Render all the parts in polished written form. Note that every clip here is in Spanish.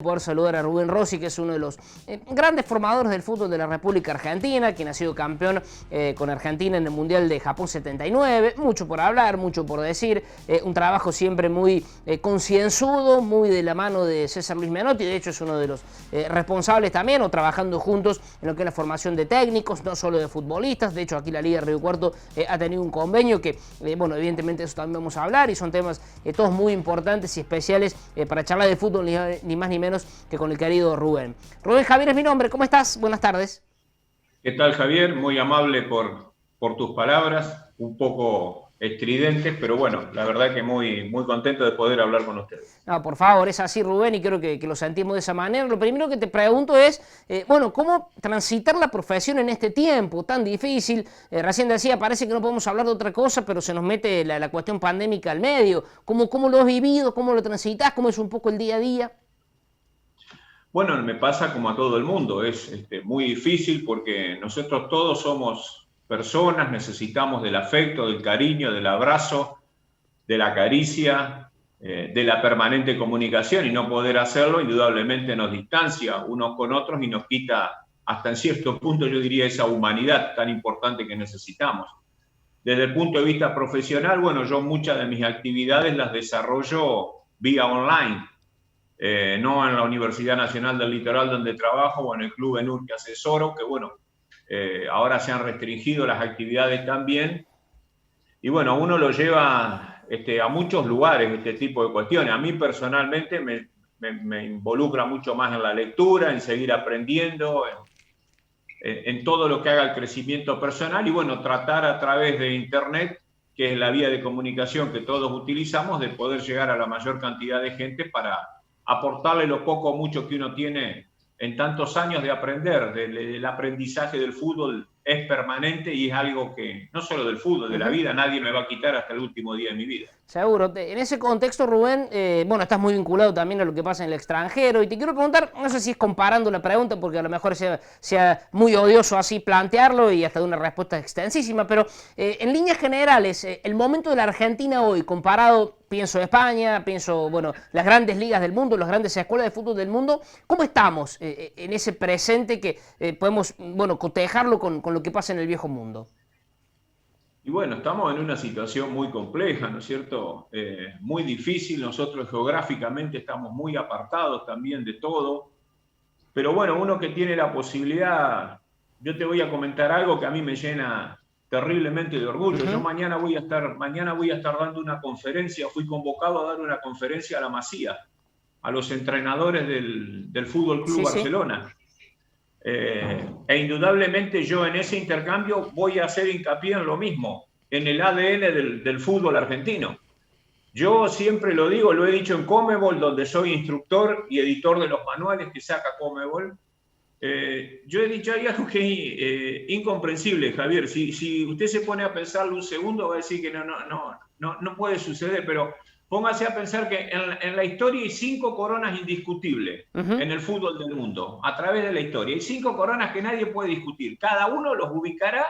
poder saludar a Rubén Rossi, que es uno de los grandes formadores del fútbol de la República Argentina, quien ha sido campeón con Argentina en el Mundial de Japón 79. Mucho por hablar, mucho por decir. Un trabajo siempre muy concienzudo, muy de la mano de César Luis Menotti. De hecho, es uno de los responsables también, o trabajando juntos en lo que es la formación de técnicos, no solo de futbolistas. De hecho, aquí la Liga de Río Cuarto ha tenido un convenio que, bueno, evidentemente eso también vamos a hablar, y son temas todos muy importantes y especiales para charlar de fútbol, ni más ni menos que con el querido Rubén. Rubén, Javier es mi nombre, ¿cómo estás? Buenas tardes. ¿Qué tal, Javier? Muy amable por tus palabras, un poco estridentes, pero bueno, la verdad que muy contento de poder hablar con ustedes. No, por favor, es así, Rubén, y creo que lo sentimos de esa manera. Lo primero que te pregunto es, bueno, ¿cómo transitar la profesión en este tiempo tan difícil? Recién decía, parece que no podemos hablar de otra cosa, pero se nos mete la cuestión pandémica al medio. ¿Cómo lo has vivido? ¿Cómo lo transitas? ¿Cómo es un poco el día a día? Bueno, me pasa como a todo el mundo, es muy difícil porque nosotros todos somos personas, necesitamos del afecto, del cariño, del abrazo, de la caricia, de la permanente comunicación, y no poder hacerlo indudablemente nos distancia unos con otros y nos quita hasta en cierto punto, yo diría, esa humanidad tan importante que necesitamos. Desde el punto de vista profesional, bueno, yo muchas de mis actividades las desarrollo vía online. No en la Universidad Nacional del Litoral donde trabajo o en el Club ENUR que asesoro, que bueno, ahora se han restringido las actividades también, y bueno, uno lo lleva a muchos lugares este tipo de cuestiones. A mí personalmente me involucra mucho más en la lectura, en seguir aprendiendo, en todo lo que haga el crecimiento personal, y bueno, tratar a través de Internet, que es la vía de comunicación que todos utilizamos, de poder llegar a la mayor cantidad de gente para aportarle lo poco o mucho que uno tiene en tantos años de aprender. El aprendizaje del fútbol es permanente y es algo que, no solo del fútbol, de la vida, nadie me va a quitar hasta el último día de mi vida. Seguro. En ese contexto, Rubén, bueno, estás muy vinculado también a lo que pasa en el extranjero, y te quiero preguntar, no sé si es comparando la pregunta, porque a lo mejor sea muy odioso así plantearlo y hasta de una respuesta extensísima, pero en líneas generales, el momento de la Argentina hoy, comparado, pienso España, pienso, bueno, las grandes ligas del mundo, las grandes escuelas de fútbol del mundo, ¿cómo estamos en ese presente que podemos, bueno, cotejarlo con lo que pasa en el viejo mundo? Y bueno, estamos en una situación muy compleja, ¿no es cierto? Muy difícil. Nosotros geográficamente estamos muy apartados también de todo. Pero bueno, uno que tiene la posibilidad, yo te voy a comentar algo que a mí me llena terriblemente de orgullo. Yo mañana voy a estar dando una conferencia, fui convocado a dar una conferencia a la Masía, a los entrenadores del Fútbol Club Sí, sí. Barcelona. E indudablemente yo en ese intercambio voy a hacer hincapié en lo mismo, en el ADN del fútbol argentino. Yo siempre lo digo, lo he dicho en Conmebol, donde soy instructor y editor de los manuales que saca Conmebol. Yo he dicho, hay algo que es incomprensible, Javier. Si usted se pone a pensarlo un segundo, va a decir que no puede suceder, pero póngase a pensar que en la historia hay 5 coronas indiscutibles en el fútbol del mundo, a través de la historia. Hay 5 coronas que nadie puede discutir. Cada uno los ubicará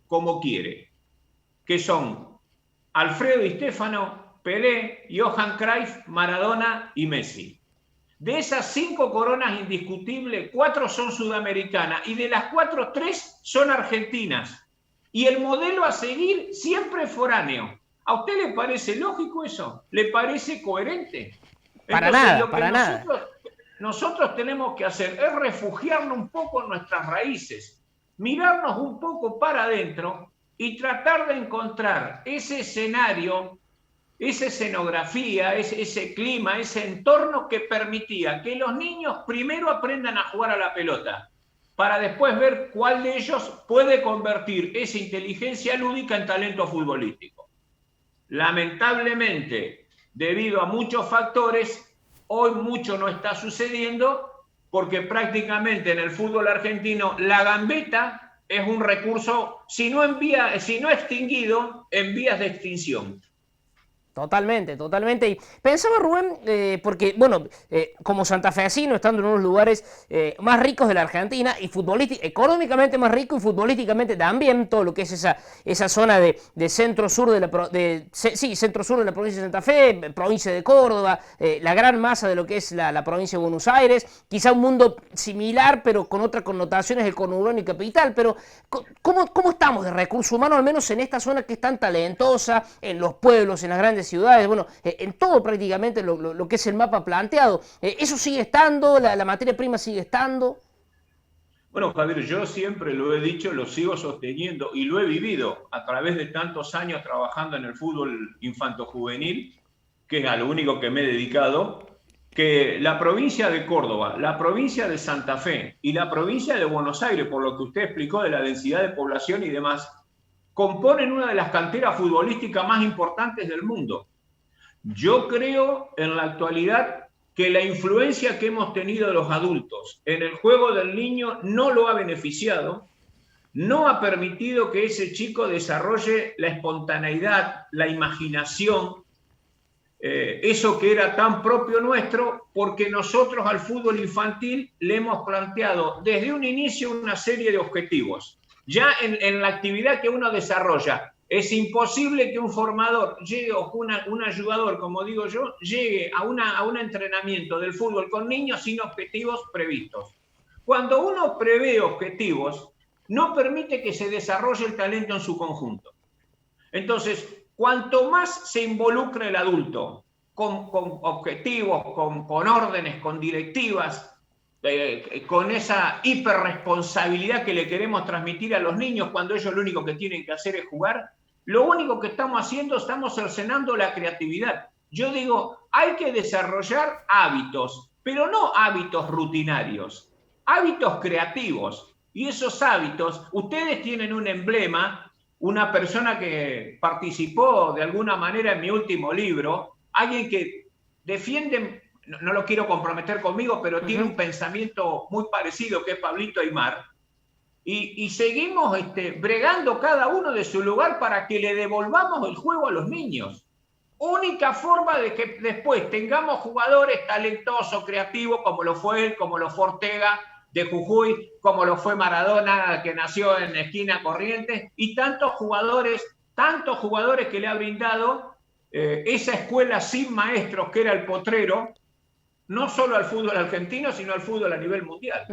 como quiere, que son Alfredo Di Stéfano, Pelé, Johan Cruyff, Maradona y Messi. De esas 5 coronas indiscutibles, 4 son sudamericanas, y de las 4, 3 son argentinas. Y el modelo a seguir siempre es foráneo. ¿A usted le parece lógico eso? ¿Le parece coherente? Para Entonces, nada, lo que para nada. nosotros tenemos que hacer es refugiarnos un poco en nuestras raíces, mirarnos un poco para adentro y tratar de encontrar ese escenario, esa escenografía, ese clima, ese entorno que permitía que los niños primero aprendan a jugar a la pelota, para después ver cuál de ellos puede convertir esa inteligencia lúdica en talento futbolístico. Lamentablemente, debido a muchos factores, hoy mucho no está sucediendo, porque prácticamente en el fútbol argentino la gambeta es un recurso, si no extinguido, en vías de extinción. Totalmente, totalmente. Y pensaba, Rubén, porque, bueno, como santafesino, estando en unos lugares más ricos de la Argentina, y económicamente más rico y futbolísticamente también, todo lo que es esa zona de centro-sur centro-sur de la provincia de Santa Fe, provincia de Córdoba, la gran masa de lo que es la provincia de Buenos Aires, quizá un mundo similar, pero con otras connotaciones, el conurbano y capital, pero ¿cómo estamos de recursos humanos, al menos en esta zona que es tan talentosa, en los pueblos, en las grandes ciudades, bueno, en todo prácticamente lo que es el mapa planteado? ¿Eso sigue estando? ¿La materia prima sigue estando? Bueno, Javier, yo siempre lo he dicho, lo sigo sosteniendo y lo he vivido a través de tantos años trabajando en el fútbol infanto-juvenil, que es a lo único que me he dedicado, que la provincia de Córdoba, la provincia de Santa Fe y la provincia de Buenos Aires, por lo que usted explicó de la densidad de población y demás, componen una de las canteras futbolísticas más importantes del mundo. Yo creo en la actualidad que la influencia que hemos tenido de los adultos en el juego del niño no lo ha beneficiado, no ha permitido que ese chico desarrolle la espontaneidad, la imaginación, eso que era tan propio nuestro, porque nosotros al fútbol infantil le hemos planteado desde un inicio una serie de objetivos. Ya en la actividad que uno desarrolla, es imposible que un formador llegue, o un ayudador, como digo yo, llegue a un entrenamiento del fútbol con niños sin objetivos previstos. Cuando uno prevé objetivos, no permite que se desarrolle el talento en su conjunto. Entonces, cuanto más se involucra el adulto con objetivos, con órdenes, con directivas, con esa hiperresponsabilidad que le queremos transmitir a los niños cuando ellos lo único que tienen que hacer es jugar, lo único que estamos haciendo, estamos cercenando la creatividad. Yo digo, hay que desarrollar hábitos, pero no hábitos rutinarios, hábitos creativos. Y esos hábitos, ustedes tienen un emblema, una persona que participó de alguna manera en mi último libro, alguien que defiende, no lo quiero comprometer conmigo, pero tiene un pensamiento muy parecido, que es Pablito Aimar, y seguimos bregando cada uno de su lugar para que le devolvamos el juego a los niños. Única forma de que después tengamos jugadores talentosos, creativos, como lo fue él, como lo fue Ortega de Jujuy, como lo fue Maradona, que nació en esquina Corrientes, y tantos jugadores que le ha brindado esa escuela sin maestros que era el Potrero, no solo al fútbol argentino, sino al fútbol a nivel mundial.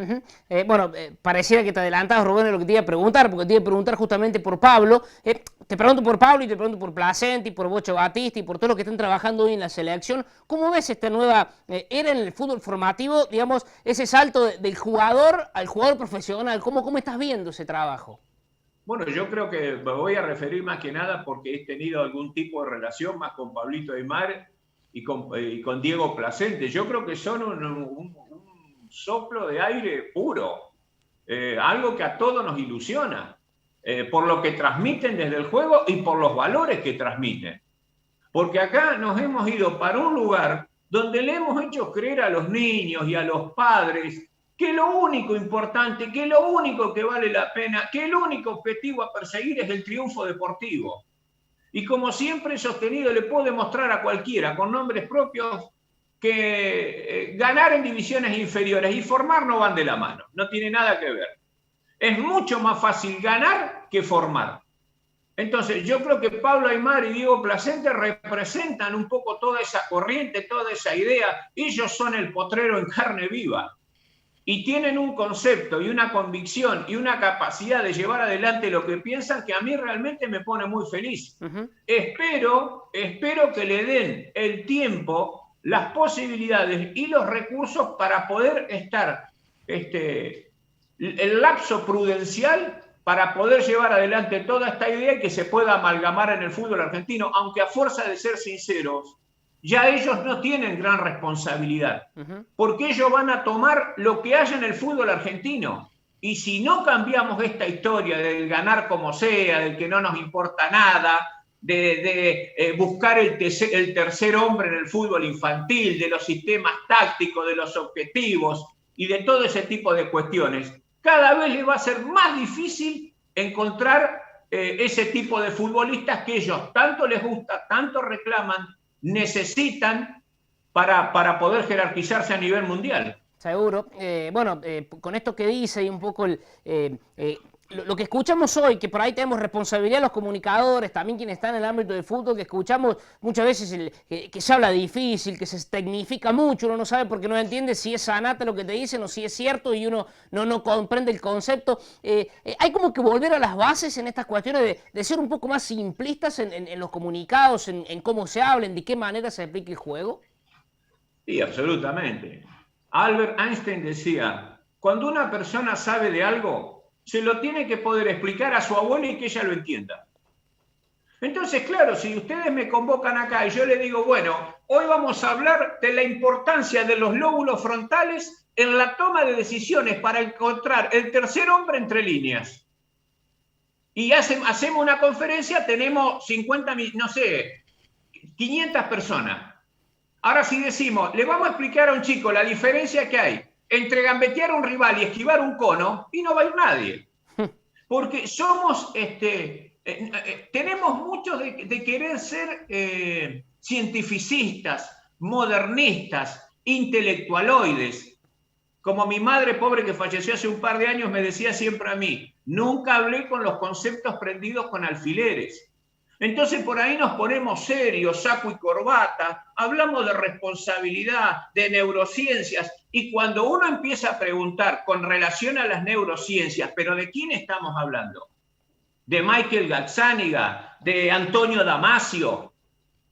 Pareciera que te adelantabas, Rubén, de lo que te iba a preguntar, porque te iba a preguntar justamente por Pablo. Te pregunto por Pablo y te pregunto por Placenti, por Bocho Batista y por todos los que están trabajando hoy en la selección. ¿Cómo ves esta nueva era en el fútbol formativo, digamos, ese salto del jugador al jugador profesional? ¿Cómo estás viendo ese trabajo? Bueno, yo creo que me voy a referir más que nada porque he tenido algún tipo de relación más con Pablito Aimar y con Diego Placente. Yo creo que son un soplo de aire puro, algo que a todos nos ilusiona, por lo que transmiten desde el juego y por los valores que transmiten. Porque acá nos hemos ido para un lugar donde le hemos hecho creer a los niños y a los padres que lo único importante, que lo único que vale la pena, que el único objetivo a perseguir es el triunfo deportivo. Y como siempre he sostenido, le puedo demostrar a cualquiera con nombres propios que ganar en divisiones inferiores y formar no van de la mano, no tiene nada que ver. Es mucho más fácil ganar que formar. Entonces yo creo que Pablo Aimar y Diego Placente representan un poco toda esa corriente, toda esa idea. Ellos son el Potrero en carne viva. Y tienen un concepto y una convicción y una capacidad de llevar adelante lo que piensan que a mí realmente me pone muy feliz. Espero que le den el tiempo, las posibilidades y los recursos para poder estar, el lapso prudencial para poder llevar adelante toda esta idea y que se pueda amalgamar en el fútbol argentino, aunque a fuerza de ser sinceros, ya ellos no tienen gran responsabilidad, porque ellos van a tomar lo que haya en el fútbol argentino. Y si no cambiamos esta historia del ganar como sea, del que no nos importa nada, de buscar el tercer hombre en el fútbol infantil, de los sistemas tácticos, de los objetivos y de todo ese tipo de cuestiones, cada vez le va a ser más difícil encontrar ese tipo de futbolistas que ellos tanto les gusta, tanto reclaman, necesitan para poder jerarquizarse a nivel mundial. Seguro. Bueno, con esto que dice y un poco lo que escuchamos hoy, que por ahí tenemos responsabilidad los comunicadores, también quienes están en el ámbito del fútbol, que escuchamos muchas veces que se habla difícil, que se tecnifica mucho, uno no sabe porque no entiende si es sanata lo que te dicen o si es cierto y uno no comprende el concepto. Hay como que volver a las bases en estas cuestiones de ser un poco más simplistas en los comunicados, en cómo se hablen, de qué manera se explica el juego. Sí, absolutamente. Albert Einstein decía, cuando una persona sabe de algo, se lo tiene que poder explicar a su abuela y que ella lo entienda. Entonces, claro, si ustedes me convocan acá y yo les digo, bueno, hoy vamos a hablar de la importancia de los lóbulos frontales en la toma de decisiones para encontrar el tercer hombre entre líneas. Y hacemos una conferencia, tenemos 50, no sé, 500 personas. Ahora si decimos, le vamos a explicar a un chico la diferencia que hay entre gambetear a un rival y esquivar un cono, y no va a ir nadie. Porque somos, tenemos mucho de querer ser cientificistas, modernistas, intelectualoides. Como mi madre pobre que falleció hace un par de años me decía siempre a mí, nunca hablé con los conceptos prendidos con alfileres. Entonces por ahí nos ponemos serios, saco y corbata, hablamos de responsabilidad, de neurociencias, y cuando uno empieza a preguntar con relación a las neurociencias, ¿pero de quién estamos hablando? ¿De Michael Gazzaniga? ¿De Antonio Damasio?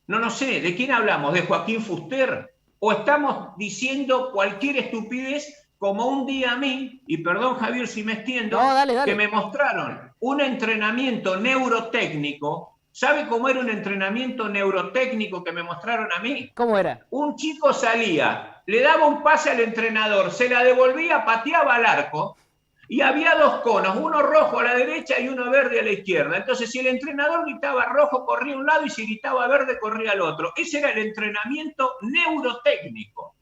No sé, ¿de quién hablamos? ¿De Joaquín Fuster? ¿O estamos diciendo cualquier estupidez como un día a mí, y perdón Javier si me extiendo, no, dale. Que me mostraron un entrenamiento neurotécnico? ¿Sabe cómo era un entrenamiento neurotécnico que me mostraron a mí? ¿Cómo era? Un chico salía, le daba un pase al entrenador, se la devolvía, pateaba al arco, y había dos conos, uno rojo a la derecha y uno verde a la izquierda. Entonces, si el entrenador gritaba rojo, corría a un lado, y si gritaba verde, corría al otro. Ese era el entrenamiento neurotécnico.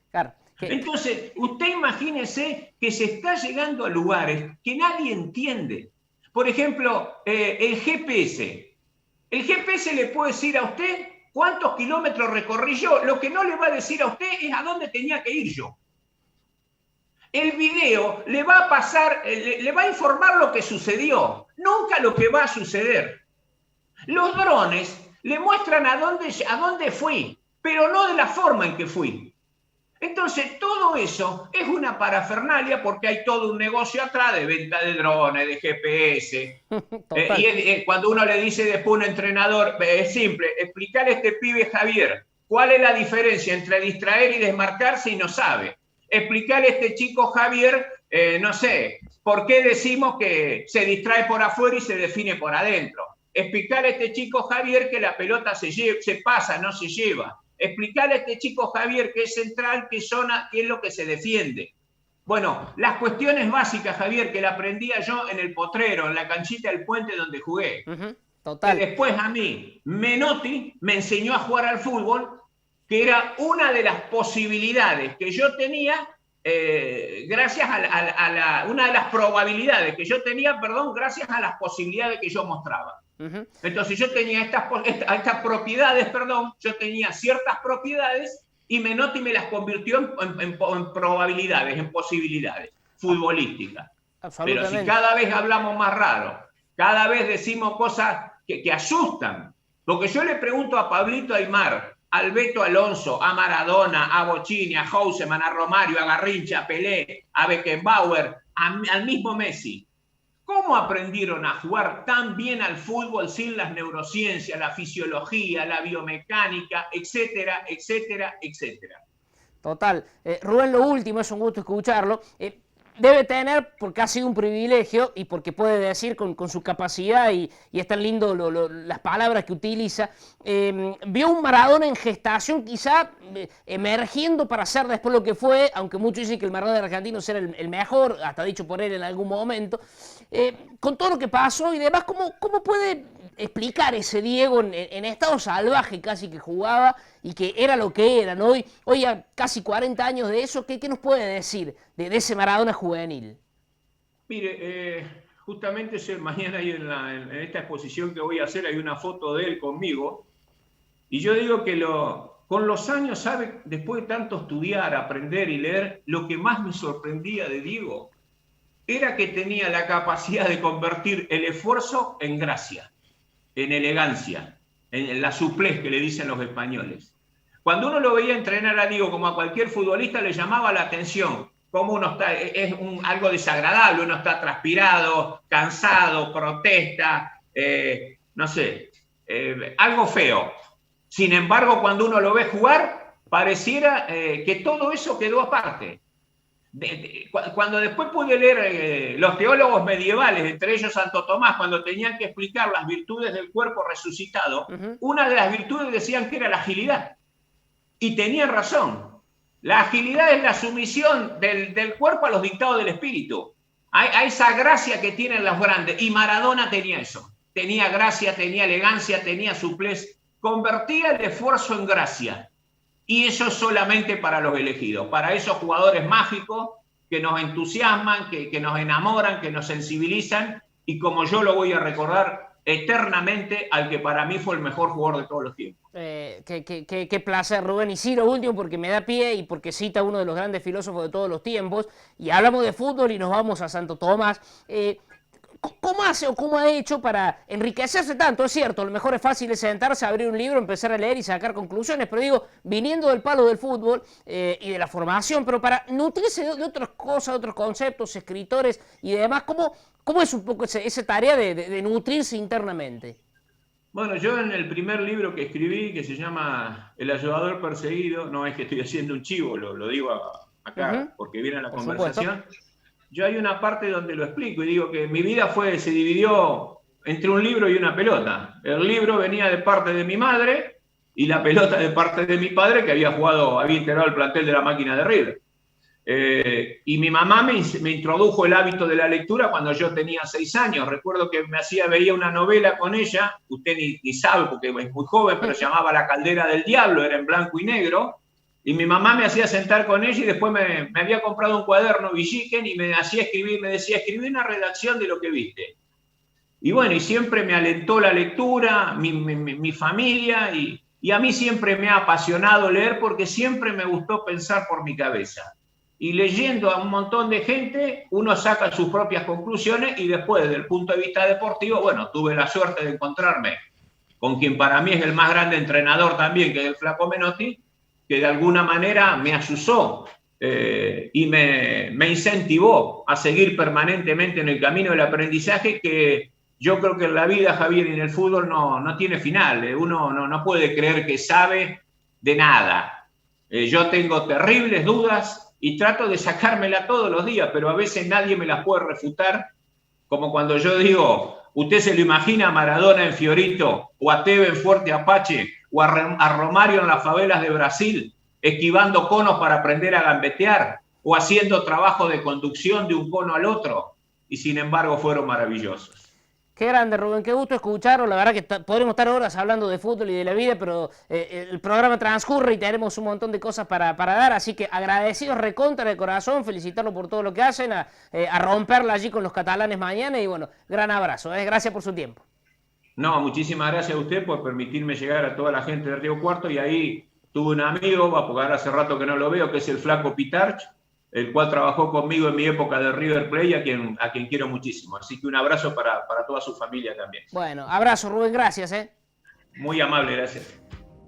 Claro. Entonces, usted imagínese que se está llegando a lugares que nadie entiende. Por ejemplo, el GPS. El GPS le puede decir a usted cuántos kilómetros recorrí yo. Lo que no le va a decir a usted es a dónde tenía que ir yo. El video le va a pasar, le va a informar lo que sucedió, nunca lo que va a suceder. Los drones le muestran a dónde fui, pero no de la forma en que fui. Entonces, todo eso es una parafernalia porque hay todo un negocio atrás de venta de drones, de GPS. Cuando uno le dice después a un entrenador, es simple, explicarle a este pibe Javier cuál es la diferencia entre distraer y desmarcarse y no sabe. Explicarle a este chico Javier, no sé, por qué decimos que se distrae por afuera y se define por adentro. Explicarle a este chico Javier que la pelota se pasa, no se lleva. Explicarle a este chico Javier qué es central, qué zona, qué es lo que se defiende. Bueno, las cuestiones básicas, Javier, que la aprendía yo en el Potrero, en la canchita del Puente donde jugué. Total. Que después a mí, Menotti me enseñó a jugar al fútbol, que era una de las posibilidades que yo tenía, gracias a una de las probabilidades que yo tenía, gracias a las posibilidades que yo mostraba. Entonces yo tenía estas propiedades, yo tenía ciertas propiedades y Menotti me las convirtió en probabilidades, en posibilidades futbolísticas. Pero si cada vez hablamos más raro, cada vez decimos cosas que asustan, porque yo le pregunto a Pablito Aimar, al Beto Alonso, a Maradona, a Bocini, a Houseman, a Romario, a Garrincha, a Pelé, a Beckenbauer, al mismo Messi, ¿cómo aprendieron a jugar tan bien al fútbol sin las neurociencias, la fisiología, la biomecánica, etcétera, etcétera, etcétera? Total. Rubén, lo último, es un gusto escucharlo. Debe tener, porque ha sido un privilegio y porque puede decir con su capacidad y es tan lindo las palabras que utiliza, vio un Maradona en gestación quizá emergiendo para ser después lo que fue, aunque muchos dicen que el Maradona argentino era el mejor, hasta dicho por él en algún momento, con todo lo que pasó y demás, ¿cómo puede explicar ese Diego en estado salvaje casi que jugaba y que era lo que era, ¿no? Hoy a casi 40 años de eso, ¿qué nos puede decir de ese Maradona juvenil? Mire, justamente mañana hay en esta exposición que voy a hacer, hay una foto de él conmigo, y yo digo que con los años, ¿sabe? Después de tanto estudiar, aprender y leer, lo que más me sorprendía de Diego era que tenía la capacidad de convertir el esfuerzo en gracia, en elegancia, en la souplesse que le dicen los españoles. Cuando uno lo veía entrenar a Diego como a cualquier futbolista, le llamaba la atención cómo uno está, algo desagradable, uno está transpirado, cansado, protesta, no sé, algo feo. Sin embargo, cuando uno lo ve jugar, pareciera que todo eso quedó aparte. Cuando después pude leer los teólogos medievales, entre ellos Santo Tomás, cuando tenían que explicar las virtudes del cuerpo resucitado, una de las virtudes decían que era la agilidad. Y tenían razón. La agilidad es la sumisión del cuerpo a los dictados del espíritu. A esa gracia que tienen los grandes. Y Maradona tenía eso. Tenía gracia, tenía elegancia, tenía souplesse. Convertía el esfuerzo en gracia. Y eso es solamente para los elegidos, para esos jugadores mágicos que nos entusiasman, que nos enamoran, que nos sensibilizan, y como yo lo voy a recordar eternamente al que para mí fue el mejor jugador de todos los tiempos. Qué placer, Rubén. Y sí, lo último, porque me da pie y porque cita uno de los grandes filósofos de todos los tiempos, y hablamos de fútbol y nos vamos a Santo Tomás. ¿Cómo hace o cómo ha hecho para enriquecerse tanto? Es cierto, a lo mejor es fácil sentarse, abrir un libro, empezar a leer y sacar conclusiones, pero digo, viniendo del palo del fútbol y de la formación, pero para nutrirse de otras cosas, de otros conceptos, escritores y demás, ¿cómo es un poco esa tarea de nutrirse internamente? Bueno, yo en el primer libro que escribí, que se llama El ayudador perseguido, no es que estoy haciendo un chivo, lo digo acá porque viene la conversación. Yo hay una parte donde lo explico y digo que mi vida se dividió entre un libro y una pelota. El libro venía de parte de mi madre y la pelota de parte de mi padre, que había integrado el plantel de la Máquina de River. Y mi mamá me introdujo el hábito de la lectura cuando yo tenía 6 años. Recuerdo que veía una novela con ella, usted ni sabe porque es muy joven, pero se llamaba La Caldera del Diablo, era en blanco y negro. Y mi mamá me hacía sentar con ella y después me había comprado un cuaderno Villiquen y me hacía escribir, me decía, escribí una redacción de lo que viste. Y bueno, y siempre me alentó la lectura, mi familia, y a mí siempre me ha apasionado leer porque siempre me gustó pensar por mi cabeza. Y leyendo a un montón de gente, uno saca sus propias conclusiones y después, desde el punto de vista deportivo, bueno, tuve la suerte de encontrarme con quien para mí es el más grande entrenador también, que es el Flaco Menotti, que de alguna manera me ayudó y me incentivó a seguir permanentemente en el camino del aprendizaje, que yo creo que en la vida, Javier, y en el fútbol no tiene final. Uno no puede creer que sabe de nada. Yo tengo terribles dudas y trato de sacármela todos los días, pero a veces nadie me las puede refutar, como cuando yo digo, usted se lo imagina a Maradona en Fiorito, o a Teve en Fuerte Apache, o a Romario en las favelas de Brasil, esquivando conos para aprender a gambetear, o haciendo trabajo de conducción de un cono al otro, y sin embargo fueron maravillosos. Qué grande, Rubén, qué gusto escucharlo. La verdad que podremos estar horas hablando de fútbol y de la vida, pero el programa transcurre y tenemos un montón de cosas para dar, así que agradecidos recontra de corazón, felicitarlo por todo lo que hacen, a romperla allí con los catalanes mañana, y bueno, gran abrazo, gracias por su tiempo. No, muchísimas gracias a usted por permitirme llegar a toda la gente de Río Cuarto, y ahí tuve un amigo, porque ahora hace rato que no lo veo, que es el Flaco Pitarch, el cual trabajó conmigo en mi época de River Plate, a quien quiero muchísimo. Así que un abrazo para toda su familia también. Bueno, abrazo, Rubén, gracias. Muy amable, gracias.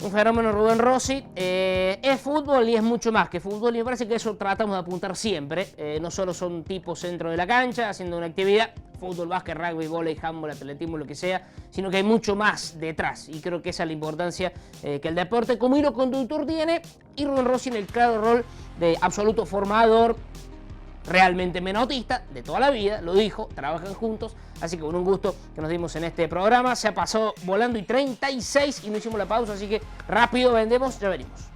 Un fenómeno, Rubén Rossi. Es fútbol y es mucho más que fútbol, y me parece que eso tratamos de apuntar siempre. No solo son tipos centro de la cancha haciendo una actividad, fútbol, básquet, rugby, vóley, handball, atletismo, lo que sea, sino que hay mucho más detrás, y creo que esa es la importancia que el deporte como hilo conductor tiene, y Rubén Rossi en el claro rol de absoluto formador, realmente menotista, de toda la vida, lo dijo, trabajan juntos, así que con un gusto que nos dimos en este programa. Se ha pasado volando y 36 y no hicimos la pausa, así que rápido vendemos, ya venimos.